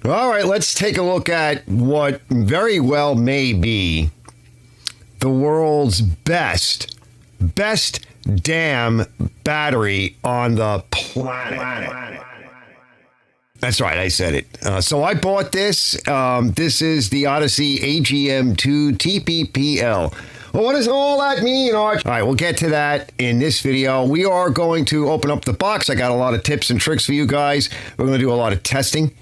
All right, let's take a look at what very well may be the world's best damn battery on the planet. That's right, I said it. So I bought this. This is the Odyssey AGM2 TPPL. Well, what does all that mean, Arch? All right, we'll get to that in this video. We are going to open up the box. I got a lot of tips and tricks for you guys. We're going to do a lot of testing.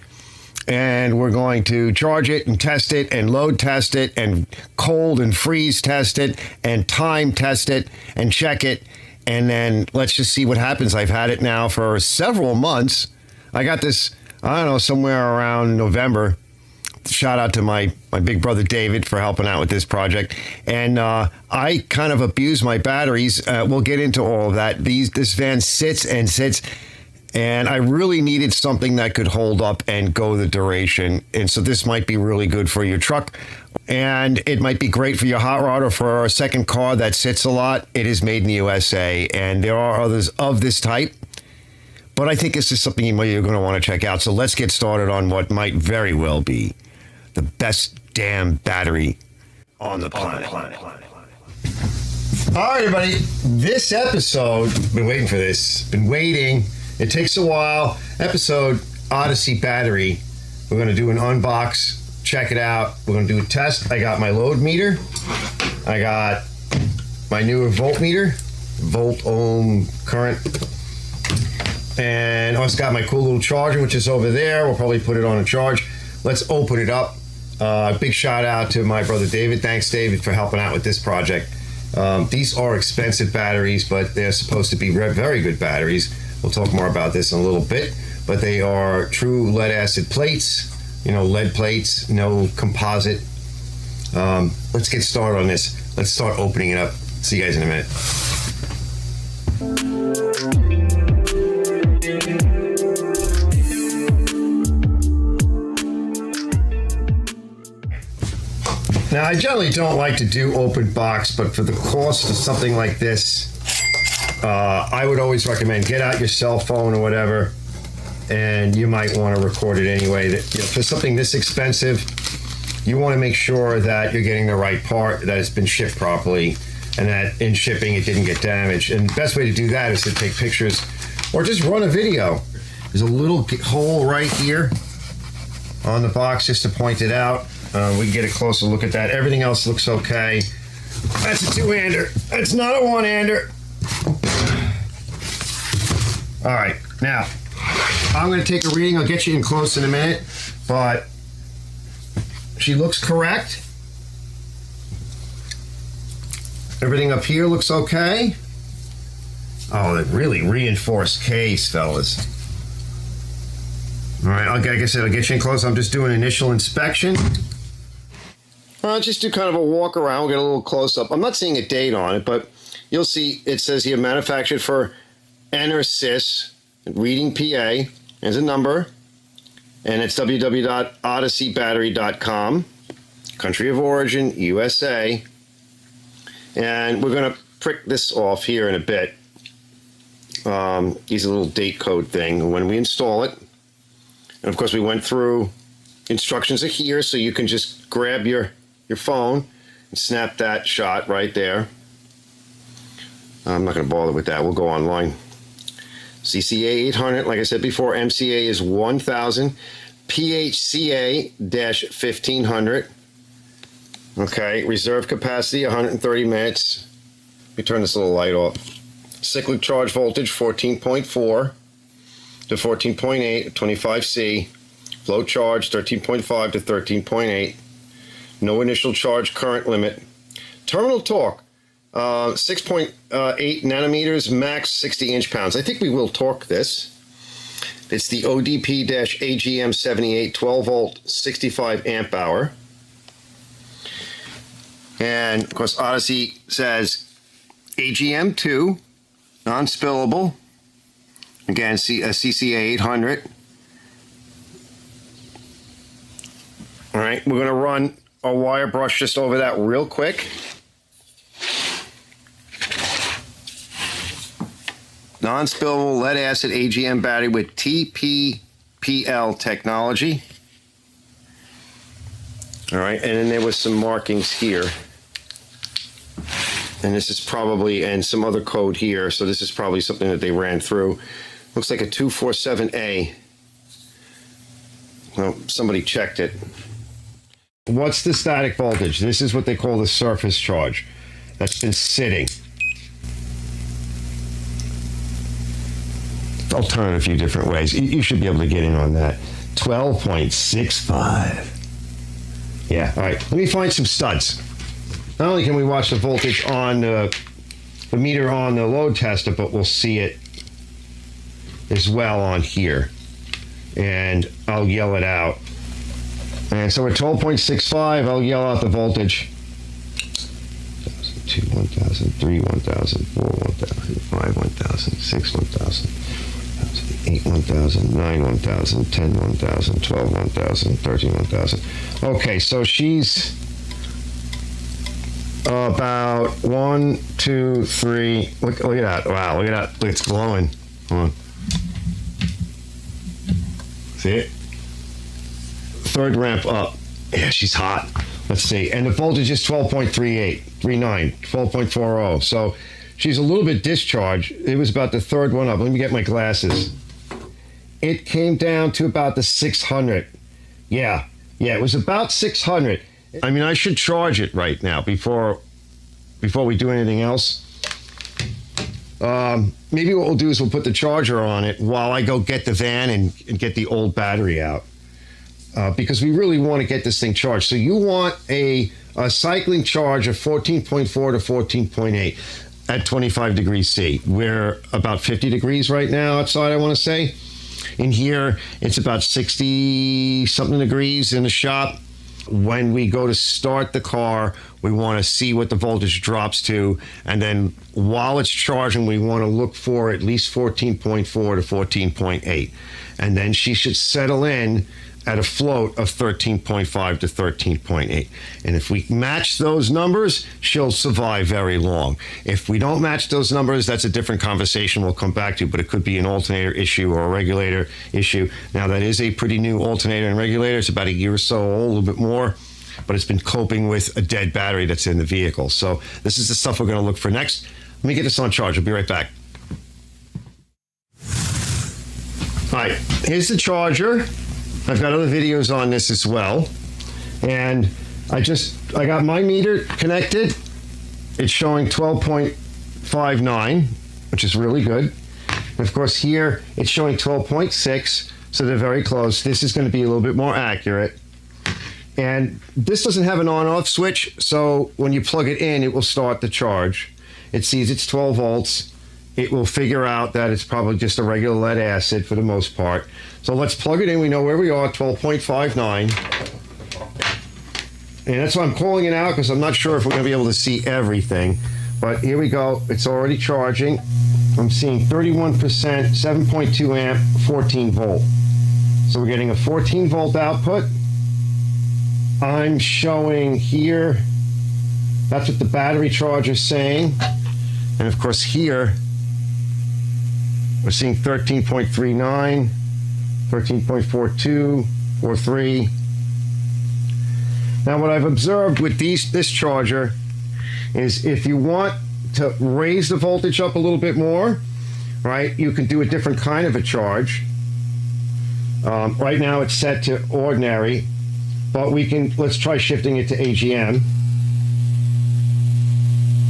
And we're going to charge it and test it and load test it and cold and freeze test it and time test it and check it. And then let's just see what happens. I've had it now for several months. I got this, I don't know, somewhere around November. Shout out to my big brother David for helping out with this project. And I kind of abuse my batteries. We'll get into all of that. This van sits and sits. And I really needed something that could hold up and go the duration. And so this might be really good for your truck. And it might be great for your hot rod or for a second car that sits a lot. It is made in the USA. And there are others of this type. But I think this is something you're going to want to check out. So let's get started on what might very well be the best damn battery on the planet. All right, everybody. This episode, been waiting for this. Been waiting. It takes a while. Episode Odyssey battery. We're going to do an unbox. Check it out. We're going to do a test. I got my load meter. I got my newer voltmeter. Volt ohm current. And I also got my cool little charger, which is over there. We'll probably put it on a charge. Let's open it up. Big shout out to my brother David. Thanks, David, for helping out with this project. These are expensive batteries, but they're supposed to be very good batteries. We'll talk more about this in a little bit. But they are true lead acid plates. You know, lead plates, no composite. Let's get started on this. Let's start opening it up. See you guys in a minute. Now, I generally don't like to do open box, but for the cost of something like this, I would always recommend get out your cell phone or whatever, and you might want to record it anyway. For something this expensive, you want to make sure that you're getting the right part, that it's been shipped properly, and that in shipping it didn't get damaged. And the best way to do that is to take pictures or just run a video. There's a little hole right here on the box just to point it out. We can get a closer look at that. Everything else looks okay. That's a two-hander. That's not a one-hander. All right, now, I'm going to take a reading. I'll get you in close in a minute, but she looks correct. Everything up here looks okay. Oh, a really reinforced case, fellas. All right, like I said, I'll get you in close. I'm just doing initial inspection. I'll just do kind of a walk around, we'll get a little close up. I'm not seeing a date on it, but you'll see it says here manufactured for NRSIS, reading PA, there's a number, and it's www.odysseybattery.com, country of origin, USA, and we're going to prick this off here in a bit. These are a little date code thing when we install it. And of course we went through instructions are here, so you can just grab your phone and snap that shot right there. I'm not going to bother with that. We'll go online. CCA 800, like I said before, MCA is 1000, PHCA-1500. Okay, reserve capacity 130 minutes. Let me turn this little light off. Cyclic charge voltage 14.4 to 14.8 at 25C. Flow charge 13.5 to 13.8. No initial charge current limit. Terminal torque 6.8 nanometers, max 60 inch-pounds. I think we will torque this. It's the ODP-AGM78 12volt 65 amp hour. And of course Odyssey says AGM2 non-spillable. Again, CCA 800. All right, we're going to run a wire brush just over that real quick. Non-spillable lead acid AGM battery with TPPL technology. All right, and then there was some markings here. And this is probably, and some other code here, so this is probably something that they ran through. Looks like a 247A. Well, somebody checked it. What's the static voltage? This is what they call the surface charge. That's been sitting. I'll turn it a few different ways. You should be able to get in on that. 12.65. Yeah, all right. Let me find some studs. Not only can we watch the voltage on the meter on the load tester, but we'll see it as well on here. And I'll yell it out. And so at 12.65, I'll yell out the voltage. 1,002, 1,003, 1,004, 1,005, 1,006, 1,000, 8, 1,000, 9, 1,000, 10, 1,000, 12, 1,000, 13, 1,000. Okay, so she's about 1, 2, 3. Look at that. Wow, look at that. Look, it's glowing. Hold on. See it? Third ramp up. Yeah, she's hot. Let's see. And the voltage is 12.38, 39, 12.40. So she's a little bit discharged. It was about the third one up. Let me get my glasses. It came down to about the 600. Yeah, it was about 600. I mean, I should charge it right now before we do anything else. Maybe what we'll do is we'll put the charger on it while I go get the van and get the old battery out. Because we really want to get this thing charged. So you want a cycling charge of 14.4 to 14.8 at 25 degrees C. We're about 50 degrees right now outside, I want to say. In here, it's about 60-something degrees in the shop. When we go to start the car, we want to see what the voltage drops to. And then while it's charging, we want to look for at least 14.4 to 14.8. And then she should settle in at a float of 13.5 to 13.8. And if we match those numbers, she'll survive very long. If we don't match those numbers, that's a different conversation we'll come back to, but it could be an alternator issue or a regulator issue. Now, that is a pretty new alternator and regulator. It's about a year or so old, a little bit more, but it's been coping with a dead battery that's in the vehicle. So this is the stuff we're going to look for next. Let me get this on charge. I'll be right back. All right, here's the charger. I've got other videos on this as well. And I got my meter connected. It's showing 12.59, which is really good. And of course here, it's showing 12.6, so they're very close. This is going to be a little bit more accurate. And this doesn't have an on-off switch, so when you plug it in, it will start the charge. It sees it's 12 volts. It will figure out that it's probably just a regular lead acid for the most part. So let's plug it in. We know where we are, 12.59. And that's why I'm calling it out, because I'm not sure if we're going to be able to see everything. But here we go. It's already charging. I'm seeing 31%, 7.2 amp, 14 volt. So we're getting a 14 volt output. I'm showing here, that's what the battery charger is saying. And of course here, we're seeing 13.39, 13.42, 43. Now what I've observed with this charger is if you want to raise the voltage up a little bit more, right, you can do a different kind of a charge. Right now it's set to ordinary, but let's try shifting it to AGM.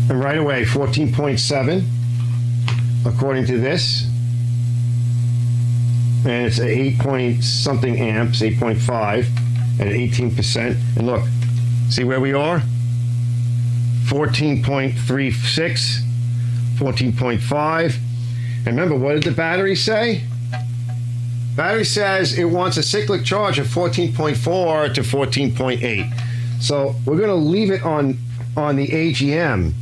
And right away, 14.7, according to this. And it's 8 point something amps, 8.5 at 18%. And look, see where we are? 14.36, 14.5. And remember, what did the battery say? Battery says it wants a cyclic charge of 14.4 to 14.8. So we're going to leave it on the AGM.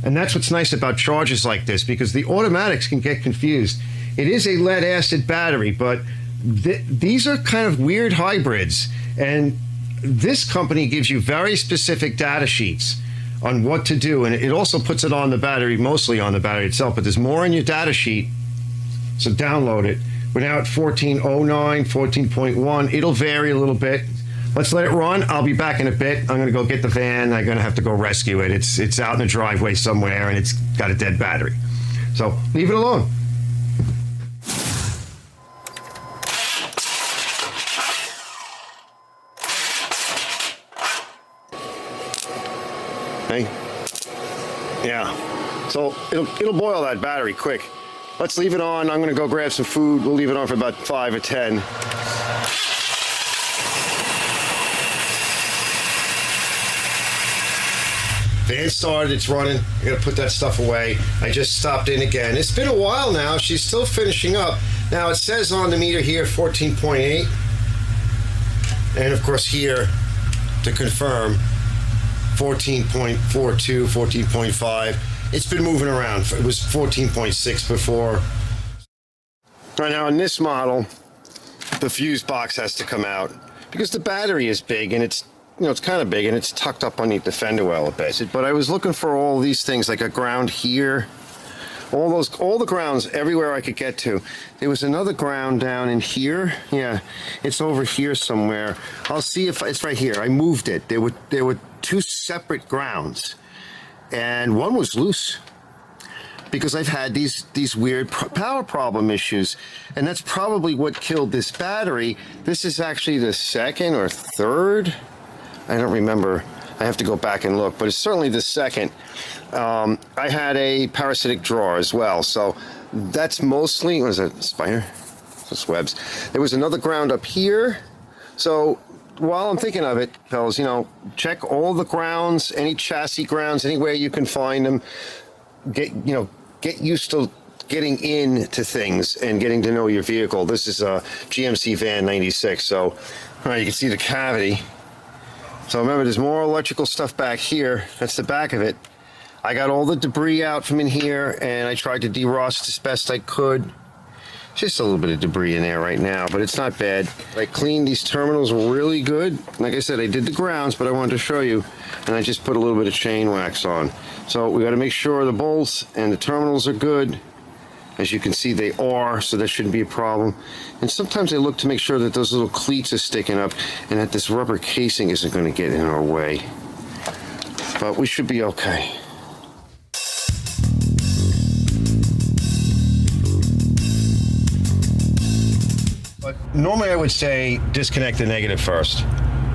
And that's what's nice about chargers like this, because the automatics can get confused. It is a lead acid battery, but these are kind of weird hybrids. And this company gives you very specific data sheets on what to do. And it also puts it on the battery, mostly on the battery itself, but there's more in your data sheet. So download it. We're now at 14.09, 14.1. It'll vary a little bit. let's let it run. I'll be back in a bit. I'm going to go get the van. I'm going to have to go rescue it. It's out in the driveway somewhere, and it's got a dead battery. So leave it alone. Hey. Yeah. So it'll boil that battery quick. Let's leave it on. I'm going to go grab some food. We'll leave it on for about 5 or 10. Van started, it's running. I gotta put that stuff away. I just stopped in again. It's been a while now. She's still finishing up. Now it says on the meter here 14.8. And of course here, to confirm, 14.42, 14.5. It's been moving around. It was 14.6 before. Right now in this model, the fuse box has to come out because the battery is big and it's kind of big and it's tucked up underneath the fender well a bit. But I was looking for all these things, like a ground here, all the grounds everywhere I could get to. There was another ground down in here. Yeah, it's over here somewhere. I'll see if it's right here. I moved it. There were 2 separate grounds, and one was loose because I've had these weird power problem issues, and that's probably what killed this battery. This is actually the second or third. I don't remember. I have to go back and look, but it's certainly the second. I had a parasitic drawer as well, so that's mostly, what is that, spider? Just webs. There was another ground up here. So while I'm thinking of it, fellas, check all the grounds, any chassis grounds, anywhere you can find them. Get used to getting into things and getting to know your vehicle. This is a GMC van 96, so all right, you can see the cavity. So remember, there's more electrical stuff back here. That's the back of it. I got all the debris out from in here, and I tried to de-rust as best I could. Just a little bit of debris in there right now, but it's not bad. I cleaned these terminals really good. Like I said, I did the grounds, but I wanted to show you, and I just put a little bit of chain wax on. So we got to make sure the bolts and the terminals are good. As you can see, they are, so that shouldn't be a problem. And sometimes I look to make sure that those little cleats are sticking up and that this rubber casing isn't going to get in our way. But we should be okay. But normally I would say disconnect the negative first,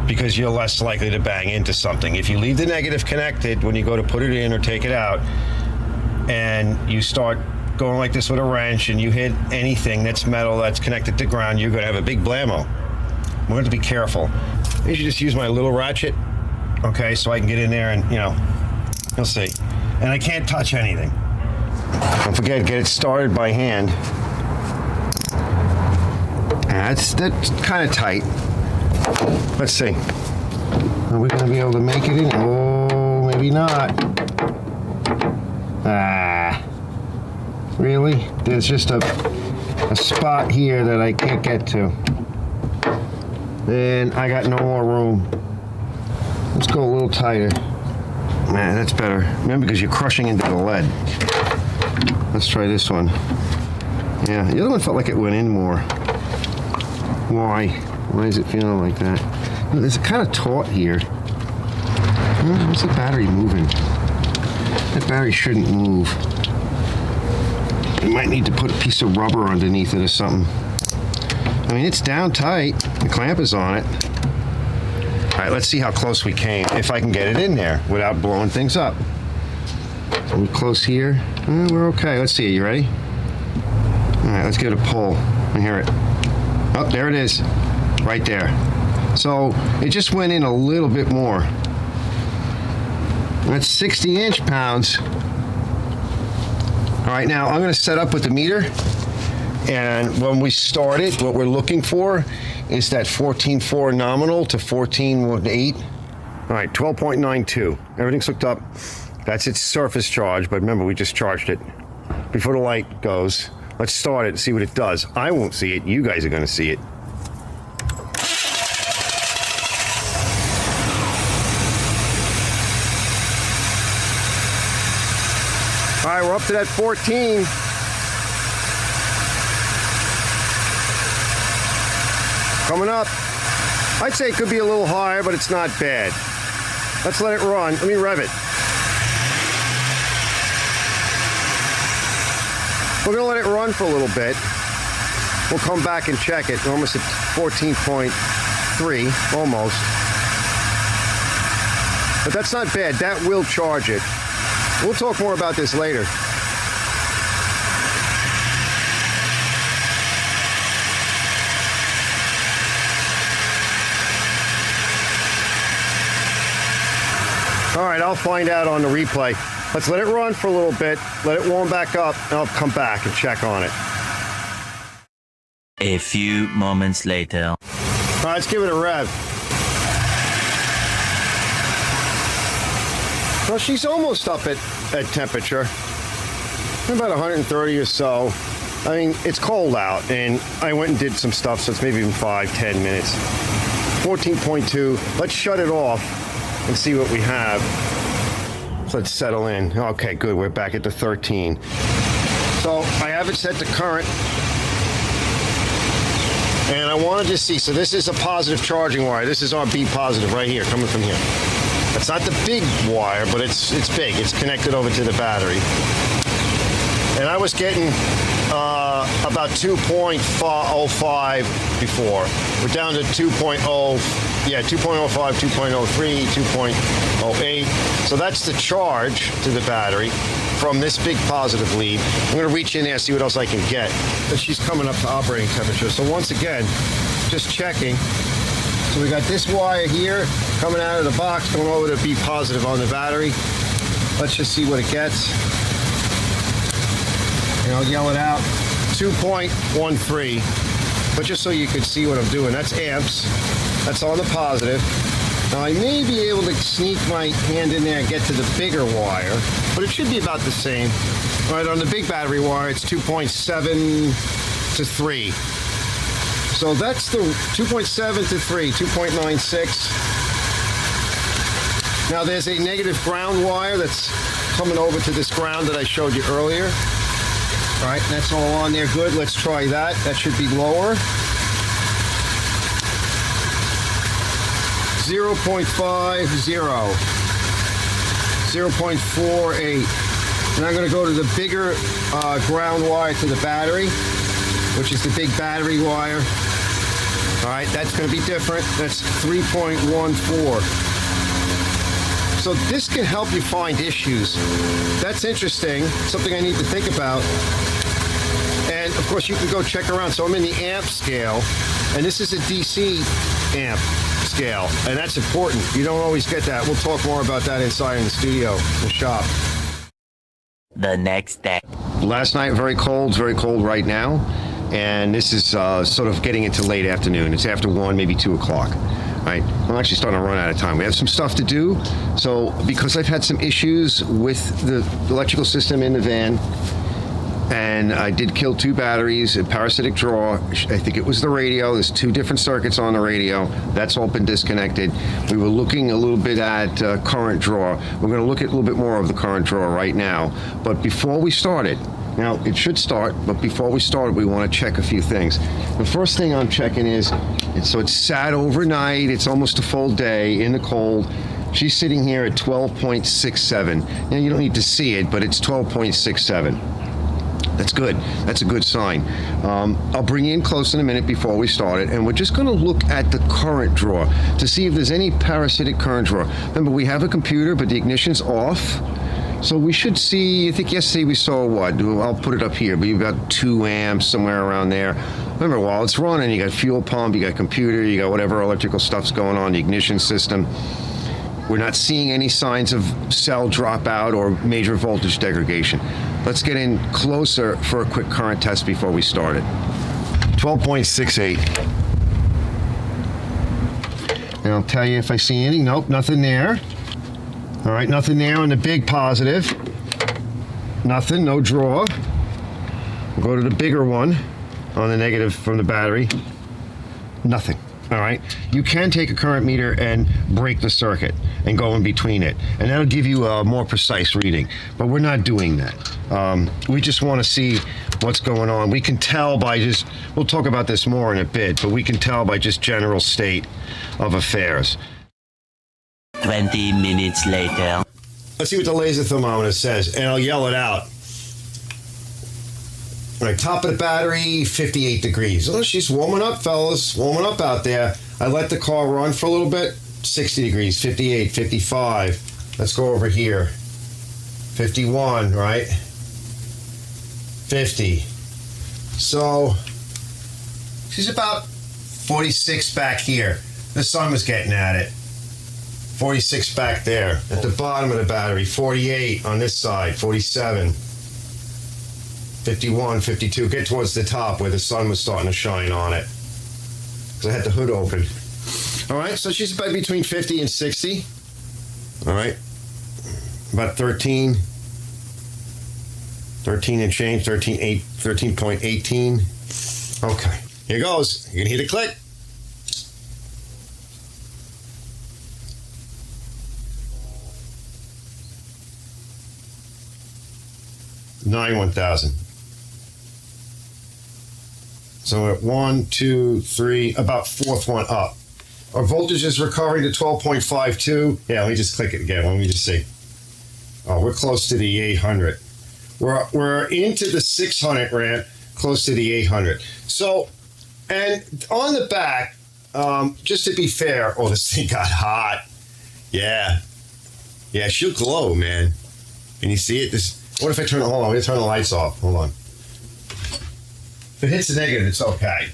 because you're less likely to bang into something. If you leave the negative connected when you go to put it in or take it out, and you start going like this with a wrench and you hit anything that's metal that's connected to ground, you're going to have a big blammo. We're going to be careful. I should just use my little ratchet, okay, so I can get in there and, you'll see. And I can't touch anything. Don't forget, get it started by hand. That's kind of tight. Let's see. Are we going to be able to make it in? Oh, maybe not. Really? There's just a spot here that I can't get to. And I got no more room. Let's go a little tighter. Man, that's better. Remember, because you're crushing into the lead. Let's try this one. Yeah, the other one felt like it went in more. Why? Why is it feeling like that? It's kind of taut here. What's the battery moving? That battery shouldn't move. You might need to put a piece of rubber underneath it or something. I mean, it's down tight. The clamp is on it. All right, let's see how close we came. If I can get it in there without blowing things up. So we're close here. We're okay. Let's see. You ready? All right, let's get a pull. I hear it. Oh, there it is. Right there. So it just went in a little bit more. That's 60 inch-pounds. All right, now I'm going to set up with the meter. And when we start it, what we're looking for is that 14.4 nominal to 14.8. All right, 12.92. Everything's hooked up. That's its surface charge, but remember, we just charged it. Before the light goes, let's start it and see what it does. I won't see it. You guys are going to see it. All right, we're up to that 14. Coming up. I'd say it could be a little higher, but it's not bad. Let's let it run. Let me rev it. We're gonna let it run for a little bit. We'll come back and check it. We're almost at 14.3, almost. But that's not bad. That will charge it. We'll talk more about this later. All right, I'll find out on the replay. Let's let it run for a little bit, let it warm back up, and I'll come back and check on it. A few moments later. All right, let's give it a rev. Well, she's almost up at temperature, about 130 or so. I mean, it's cold out, and I went and did some stuff, so it's maybe even 5-10 minutes. 14.2, let's shut it off and see what we have. So let's settle in. Okay, good, we're back at the 13. So I have it set to current. And I wanted to see, so this is a positive charging wire. This is our B positive right here, coming from here. It's not the big wire, but it's big. It's connected over to the battery. And I was getting about 2.05 before. We're down to 2.0, yeah, 2.05, 2.03, 2.08. So that's the charge to the battery from this big positive lead. I'm going to reach in there and see what else I can get. But she's coming up to operating temperature. So once again, just checking. So we got this wire here coming out of the box, going over to B positive on the battery. Let's just see what it gets. And I'll yell it out. 2.13. But just so you could see what I'm doing, that's amps. That's on the positive. Now I may be able to sneak my hand in there and get to the bigger wire, but it should be about the same. All right, on the big battery wire, it's 2.7 to 3. So that's the 2.7 to 3, 2.96. Now there's a negative ground wire that's coming over to this ground that I showed you earlier. All right, that's all on there. Good. Let's try that. That should be lower. 0.50, 0.48. And I'm going to go to the bigger ground wire to the battery, which is the big battery wire. All right, that's going to be different. That's 3.14. So this can help you find issues. That's interesting, something I need to think about. And of course you can go check around. So I'm in the amp scale, and this is a DC amp scale, and that's important. You don't always get that. We'll talk more about that inside in the studio, the shop. The next day. Last night, very cold right now. And this is sort of getting into late afternoon. It's after 1, maybe 2 o'clock. Right, I'm actually starting to run out of time. We have some stuff to do. So because I've had some issues with the electrical system in the van, and I did kill 2 batteries, a parasitic draw. I think it was the radio. There's 2 different circuits on the radio. That's all been disconnected. We were looking a little bit at current draw. We're going to look at a little bit more of the current draw right now. But before we started, now it should start, but before we start, we want to check a few things. The first thing I'm checking is, so it's sat overnight. It's almost a full day in the cold. She's sitting here at 12.67. Now you don't need to see it, but it's 12.67. That's good. That's a good sign. I'll bring you in close in a minute before we start it, and we're just going to look at the current draw to see if there's any parasitic current draw. Remember, we have a computer, but the ignition's off. So we should see, I think yesterday we saw what? I'll put it up here, but you've got 2 amps somewhere around there. Remember, while it's running, you got fuel pump, you got computer, you got whatever electrical stuff's going on, the ignition system. We're not seeing any signs of cell dropout or major voltage degradation. Let's get in closer for a quick current test before we start it. 12.68. And I'll tell you if I see any. Nope, nothing there. All right, nothing there on the big positive. Nothing, no draw. We'll go to the bigger one on the negative from the battery. Nothing. All right, you can take a current meter and break the circuit and go in between it, and that'll give you a more precise reading, but we're not doing that. We just want to see what's going on. We can tell by just, we'll talk about this more in a bit, but we can tell by just general state of affairs. 20 minutes later. Let's see what the laser thermometer says, and I'll yell it out. All right, top of the battery, 58 degrees. Oh, she's warming up, fellas. Warming up out there. I let the car run for a little bit. 60 degrees, 58, 55. Let's go over here. 51, right? 50. So, she's about 46 back here. The sun was getting at it. 46 back there at the bottom of the battery. 48 on this side. 47. 51, 52. Get towards the top where the sun was starting to shine on it. Because I had the hood open. All right, so she's about between 50 and 60. All right. About 13 and change, 13.18. Okay, here goes. You're gonna hear the click. 91,000. So at 1, 2, 3, about fourth one up. Our voltage is recovering to 12.52. Yeah, let me just click it again. Let me just see. Oh, we're close to the 800. We're into the 600 ramp, close to the 800. So, and on the back, just to be fair, oh, this thing got hot. Yeah, she'll glow, man. Can you see it? What if I turn? Hold on, let me turn the lights off. Hold on. If it hits the negative, it's okay.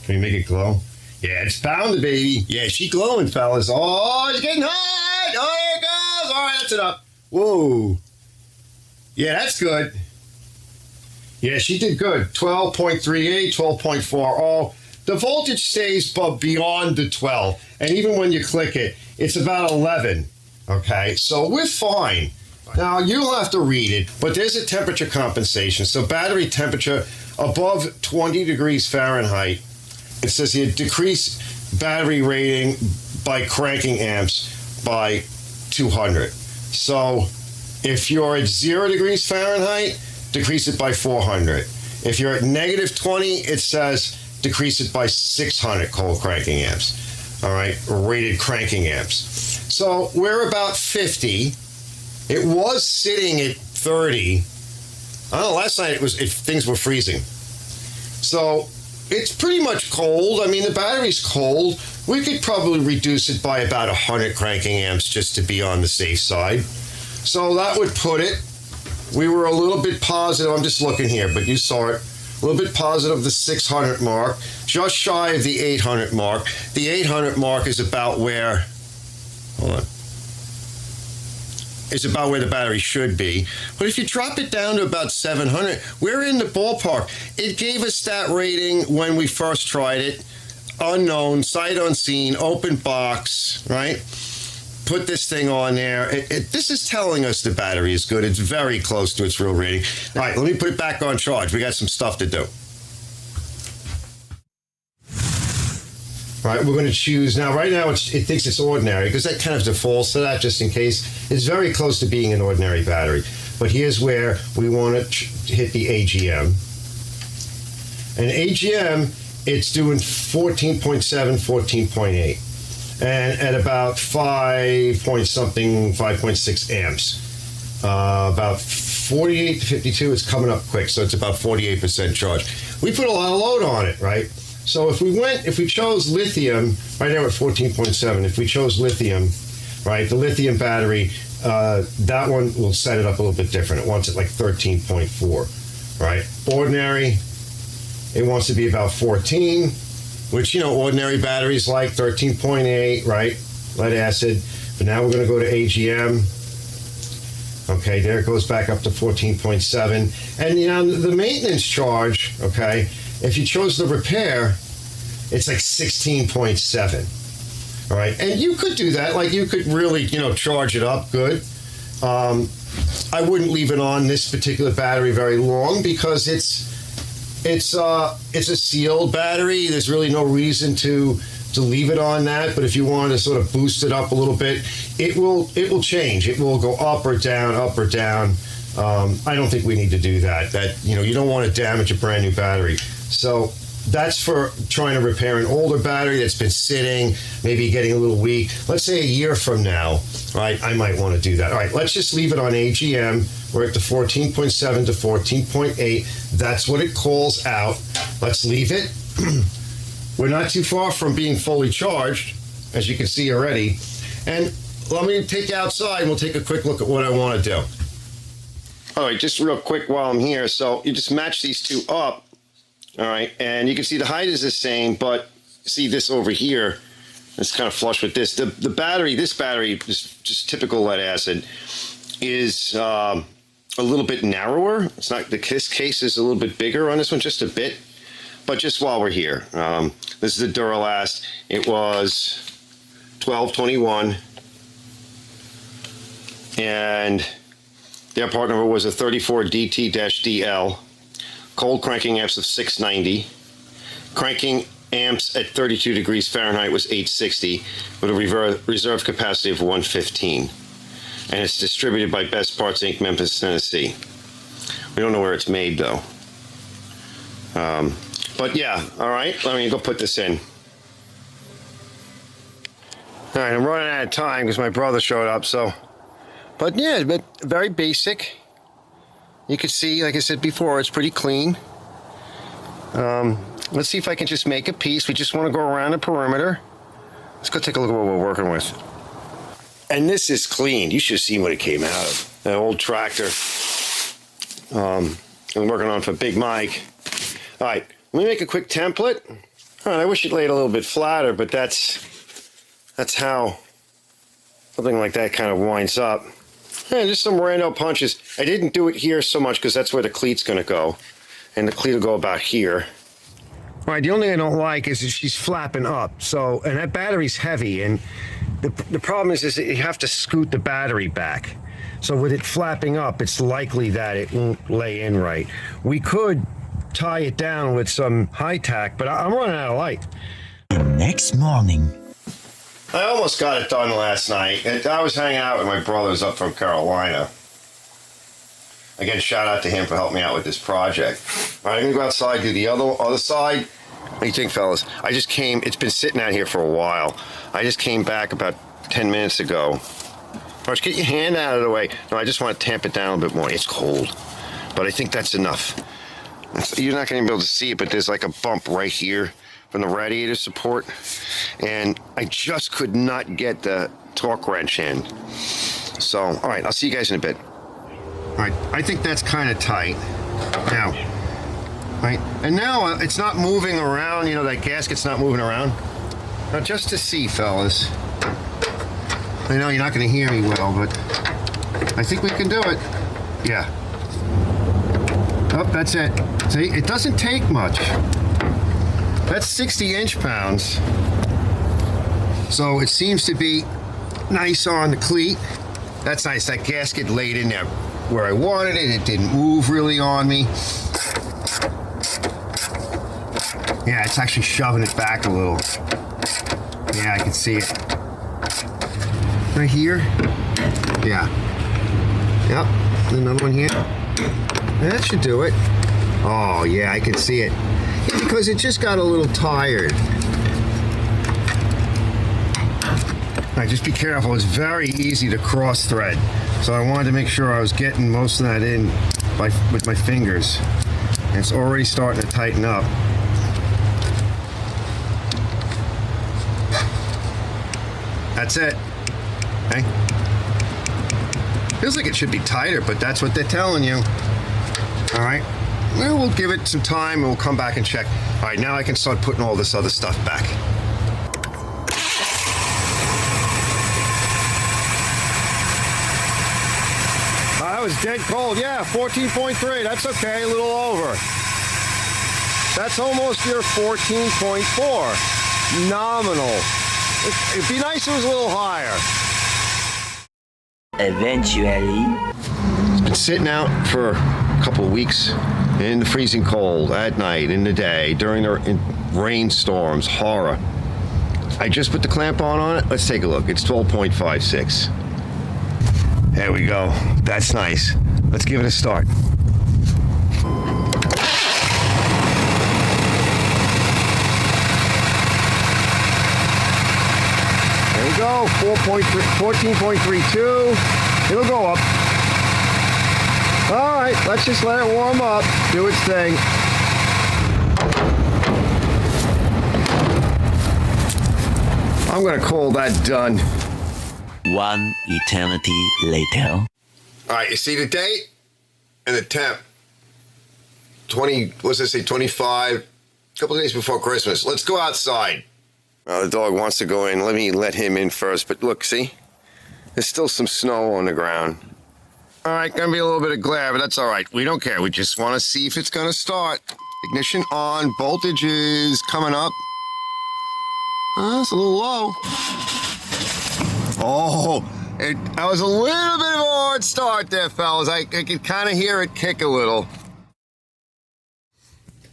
Can we make it glow? Yeah, it's bound to, baby. Yeah, she glowing, fellas. Oh, it's getting hot. Oh, there it goes. All right, that's it up. Whoa. Yeah, that's good. Yeah, she did good. 12.38, 12.40. The voltage stays beyond the 12. And even when you click it, it's about 11. Okay, so we're fine. Now, you'll have to read it, but there's a temperature compensation. So battery temperature above 20 degrees Fahrenheit. It says here, decrease battery rating by cranking amps by 200. So if you're at 0 degrees Fahrenheit, decrease it by 400. If you're at negative 20, it says decrease it by 600 cold cranking amps. All right, rated cranking amps. So we're about 50. It was sitting at 30. I don't know, last night things were freezing. So it's pretty much cold. I mean, the battery's cold. We could probably reduce it by about 100 cranking amps just to be on the safe side. So that would put it, we were a little bit positive. I'm just looking here, but you saw it. A little bit positive the 600 mark, just shy of the 800 mark. The 800 mark is about where, hold on, is about where the battery should be. But if you drop it down to about 700, we're in the ballpark. It gave us that rating when we first tried it. Unknown, sight unseen, open box, right? Put this thing on there. This is telling us the battery is good. It's very close to its real rating. All right, let me put it back on charge. We got some stuff to do. All right, we're going to choose now. Right now, it thinks it's ordinary because that kind of defaults to that just in case. It's very close to being an ordinary battery. But here's where we want to hit the AGM. And AGM, it's doing 14.7, 14.8. And at about 5.6 amps. About 48 to 52, it's coming up quick. So it's about 48% charge. We put a lot of load on it, right? So if we chose lithium, right now we're at 14.7. If we chose lithium, right, the lithium battery, that one will set it up a little bit different. It wants it like 13.4, right? Ordinary, it wants to be about 14, which, ordinary batteries like 13.8, right? Lead acid. But now we're going to go to AGM. Okay, there it goes back up to 14.7. And, the maintenance charge, okay, if you chose the repair, it's like 16.7. All right, and you could do that. Like you could really, charge it up good. I wouldn't leave it on this particular battery very long because it's a sealed battery. There's really no reason to leave it on that. But if you want to sort of boost it up a little bit, it will change. It will go up or down, up or down. I don't think we need to do that. You don't want to damage a brand new battery. So that's for trying to repair an older battery that's been sitting, maybe getting a little weak. Let's say a year from now, right, I might want to do that. All right, let's just leave it on AGM. We're at the 14.7 to 14.8. That's what it calls out. Let's leave it. We're not too far from being fully charged, as you can see already. And let me take you outside and we'll take a quick look at what I want to do. All right, just real quick while I'm here. So you just match these two up, all right, and you can see the height is the same, but see this over here, it's kind of flush with this. The battery, this battery is just typical lead acid, is a little bit narrower. It's not, this case is a little bit bigger on this one, just a bit. But just while we're here, this is a Duralast. It was 1221, and their part number was a 34DT-DL. Cold cranking amps of 690. Cranking amps at 32 degrees Fahrenheit was 860 with a reserve capacity of 115. And it's distributed by Best Parts Inc., Memphis, Tennessee. We don't know where it's made though. But yeah, all right, let me go put this in. All right, I'm running out of time because my brother showed up, so. But yeah, but very basic. You can see, like I said before, it's pretty clean. Let's see if I can just make a piece. We just want to go around the perimeter. Let's go take a look at what we're working with. And this is clean. You should have seen what it came out of. An old tractor. I'm working on for Big Mike. All right, let me make a quick template. All right, I wish it laid a little bit flatter, but that's how something like that kind of winds up. Yeah, just some random punches. I didn't do it here so much because that's where the cleat's going to go. And the cleat will go about here. All right, the only thing I don't like is that she's flapping up. So, and that battery's heavy. And the problem is that you have to scoot the battery back. So with it flapping up, it's likely that it won't lay in right. We could tie it down with some high tack, but I'm running out of light. The next morning. I almost got it done last night. I was hanging out with my brothers up from Carolina. Again, shout out to him for helping me out with this project. All right, I'm gonna go outside, do the other side. What do you think, fellas? I just came, it's been sitting out here for a while. I just came back about 10 minutes ago. Just get your hand out of the way. No, I just want to tamp it down a bit more. It's cold, but I think that's enough. You're not gonna be able to see it, but there's like a bump right here from the radiator support, and I just could not get the torque wrench in. So, all right, I'll see you guys in a bit. All right, I think that's kind of tight. Now, right, and now it's not moving around, you know, that gasket's not moving around. Now, just to see, fellas, I know you're not going to hear me well, but I think we can do it. Yeah. Oh, that's it. See, it doesn't take much. That's 60 inch-pounds. So it seems to be nice on the cleat. That's nice. That gasket laid in there where I wanted it. It didn't move really on me. Yeah, it's actually shoving it back a little. Yeah, I can see it. Right here. Yeah. Yep. Another one here. That should do it. Oh, yeah, I can see it. Yeah, because it just got a little tired. All right, just be careful. It's very easy to cross thread. So I wanted to make sure I was getting most of that in with my fingers. And it's already starting to tighten up. That's it. Okay. Feels like it should be tighter, but that's what they're telling you. All right. Well, we'll give it some time and we'll come back and check. All right, now I can start putting all this other stuff back. That was dead cold. Yeah, 14.3. That's okay, a little over. That's almost your 14.4. Nominal. It'd be nice if it was a little higher. Eventually. It's been sitting out for a couple of weeks in the freezing cold, at night, in the day, during the rainstorms, horror. I just put the clamp on it. Let's take a look. It's 12.56. There we go. That's nice. Let's give it a start. we go. 14.32. It'll go up. All right, let's just let it warm up, do its thing. I'm going to call that done. One eternity later. All right, you see the date and the temp. 20, what's it say, 25, a couple of days before Christmas. Let's go outside. The dog wants to go in. Let me let him in first. But look, see? There's still some snow on the ground. All right, gonna be a little bit of glare, but that's all right. We don't care. We just want to see if it's gonna start. Ignition on. Voltage is coming up. It's a little low. Oh, that was a little bit of a hard start there, fellas. I could kind of hear it kick a little.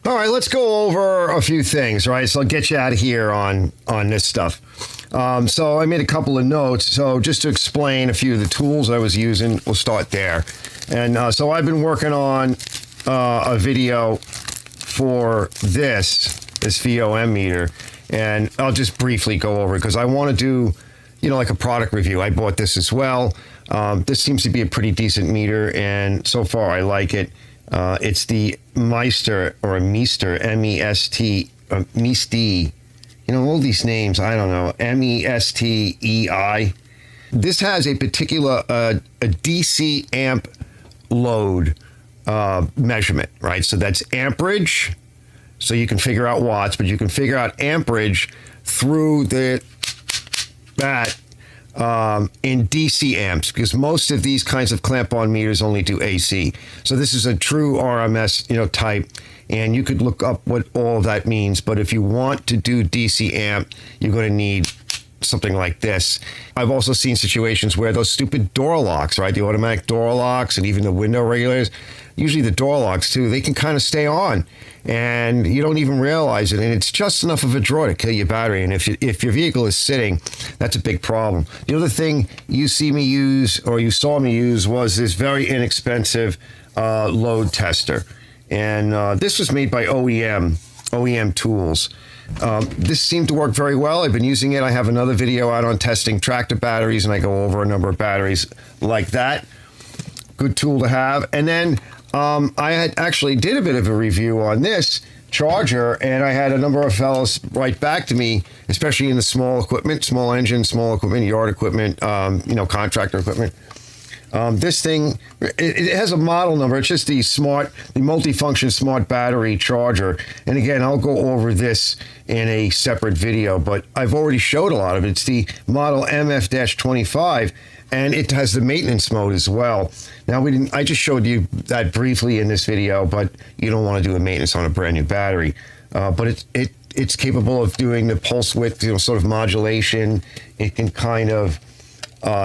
All right, let's go over a few things, right? So I'll get you out of here on this stuff. So I made a couple of notes. So just to explain a few of the tools I was using, we'll start there. And so I've been working on a video for this VOM meter, and I'll just briefly go over it because I want to do, like a product review. I bought this as well. This seems to be a pretty decent meter, and so far I like it. It's the Meister or Meester, M-E-S-T, Meesti. All these names, I don't know, M-E-S-T-E-I. This has a particular a DC amp load measurement, right? So that's amperage. So you can figure out watts, but you can figure out amperage through that in DC amps, because most of these kinds of clamp-on meters only do AC. So this is a true RMS, type, and you could look up what all of that means. But if you want to do DC amp, you're going to need something like this. I've also seen situations where those stupid door locks, right? The automatic door locks and even the window regulators, usually the door locks too, they can kind of stay on and you don't even realize it. And it's just enough of a draw to kill your battery. And if your vehicle is sitting, that's a big problem. The other thing you saw me use was this very inexpensive load tester. And this was made by OEM tools. This seemed to work very well. I've been using it. I have another video out on testing tractor batteries, and I go over a number of batteries like that. Good tool to have. And then I had actually did a bit of a review on this charger, and I had a number of fellows write back to me, especially in the small equipment, small engine, small equipment, yard equipment, contractor equipment. This thing, it has a model number. It's just the multifunction smart battery charger. And again, I'll go over this in a separate video, but I've already showed a lot of it. It's the model MF-25, and it has the maintenance mode as well. Now, I just showed you that briefly in this video, but you don't want to do a maintenance on a brand new battery. But it's capable of doing the pulse width, sort of modulation. It can kind of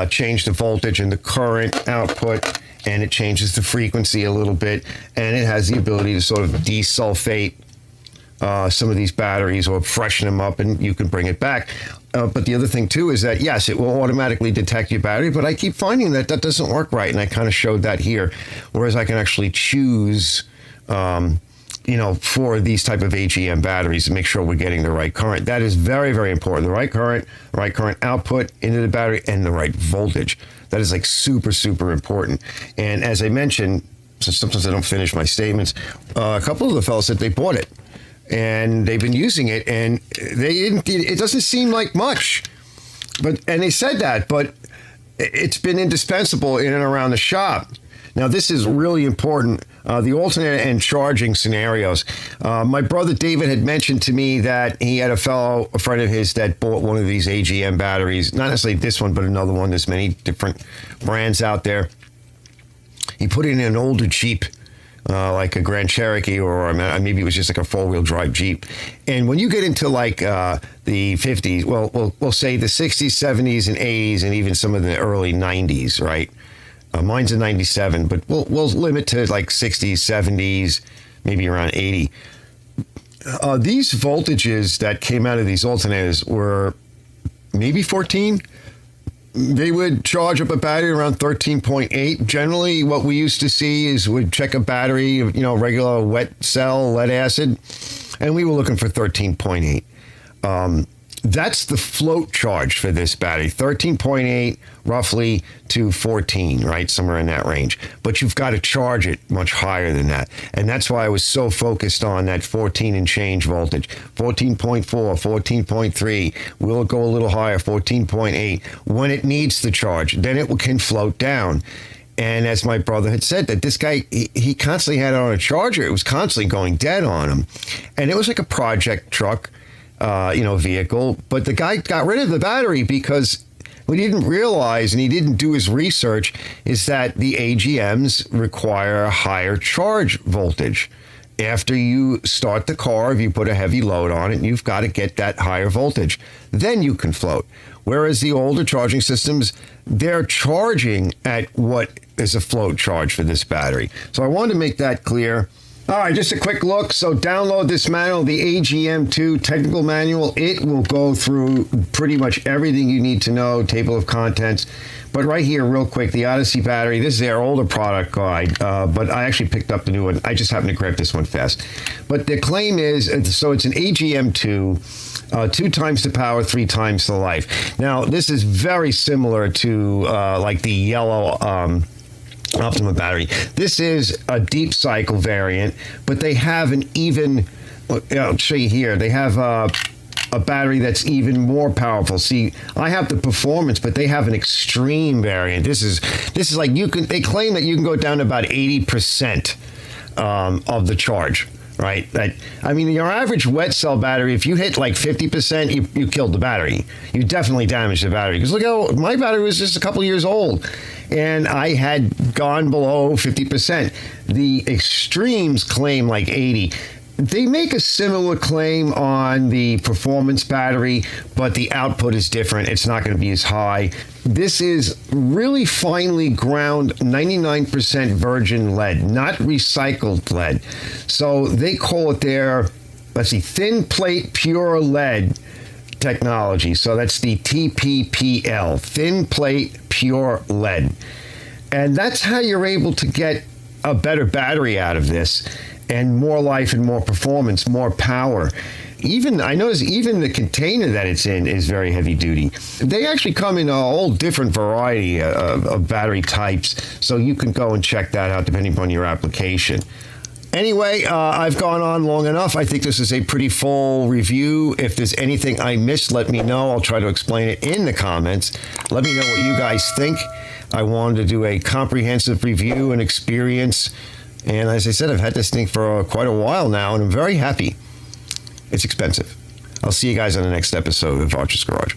change the voltage and the current output, and it changes the frequency a little bit, and it has the ability to sort of desulfate some of these batteries or freshen them up, and you can bring it back. But the other thing too is that yes, it will automatically detect your battery, but I keep finding that doesn't work right, and I kind of showed that here. Whereas I can actually choose for these type of AGM batteries to make sure we're getting the right current. That is very, very important. The right current output into the battery, and the right voltage. That is like super, super important. And as I mentioned, so sometimes I don't finish my statements, a couple of the fellows said they bought it and they've been using it, and it doesn't seem like much, and they said that, but it's been indispensable in and around the shop. Now, this is really important, the alternator and charging scenarios. My brother David had mentioned to me that he had a friend of his that bought one of these AGM batteries, not necessarily this one, but another one. There's many different brands out there. He put it in an older Jeep, like a Grand Cherokee, or maybe it was just like a four-wheel drive Jeep. And when you get into like the 50s, we'll say the 60s, 70s, and 80s, and even some of the early 90s, right? Mine's a 97, but we'll limit to like 60s, 70s, maybe around 80. These voltages that came out of these alternators were maybe 14. They would charge up a battery around 13.8. Generally, what we used to see is we'd check a battery, regular wet cell, lead acid, and we were looking for 13.8. That's the float charge for this battery, 13.8 roughly to 14, right? Somewhere in that range. But you've got to charge it much higher than that. And that's why I was so focused on that 14 and change voltage. 14.4, 14.3. Will it go a little higher? 14.8. When it needs to charge, then it can float down. And as my brother had said, that this guy, he constantly had it on a charger. It was constantly going dead on him. And it was like a project truck, vehicle. But the guy got rid of the battery because what he didn't realize, and he didn't do his research, is that the AGMs require a higher charge voltage. After you start the car, if you put a heavy load on it, you've got to get that higher voltage. Then you can float. Whereas the older charging systems, they're charging at what is a float charge for this battery. So I wanted to make that clear. All right, just a quick look. So download this manual, the AGM2 technical manual. It will go through pretty much everything you need to know, table of contents. But right here, real quick, the Odyssey battery. This is their older product guide, but I actually picked up the new one. I just happened to grab this one fast. But the claim is, so it's an AGM2, 2 times the power, 3 times the life. Now, this is very similar to like the yellow Optima battery. This is a deep cycle variant, but they have an even, I'll show you here, they have a battery that's even more powerful. See, I have the performance, but they have an extreme variant. This is like they claim that you can go down to about 80% of the charge. Right? I mean, your average wet cell battery, if you hit like 50%, you killed the battery. You definitely damaged the battery. Because look how my battery was just a couple years old, and I had gone below 50%. The extremes claim like 80. They make a similar claim on the performance battery, but the output is different. It's not going to be as high. This is really finely ground 99% virgin lead, not recycled lead. So they call it their, thin plate pure lead technology. So that's the TPPL, thin plate pure lead. And that's how you're able to get a better battery out of this, and more life and more performance, more power. I noticed even the container that it's in is very heavy duty. They actually come in a whole different variety of battery types, so you can go and check that out depending upon your application. Anyway, I've gone on long enough. I think this is a pretty full review. If there's anything I missed, let me know. I'll try to explain it in the comments. Let me know what you guys think. I wanted to do a comprehensive review and experience. And as I said, I've had this thing for quite a while now, and I'm very happy. It's expensive. I'll see you guys on the next episode of Archer's Garage.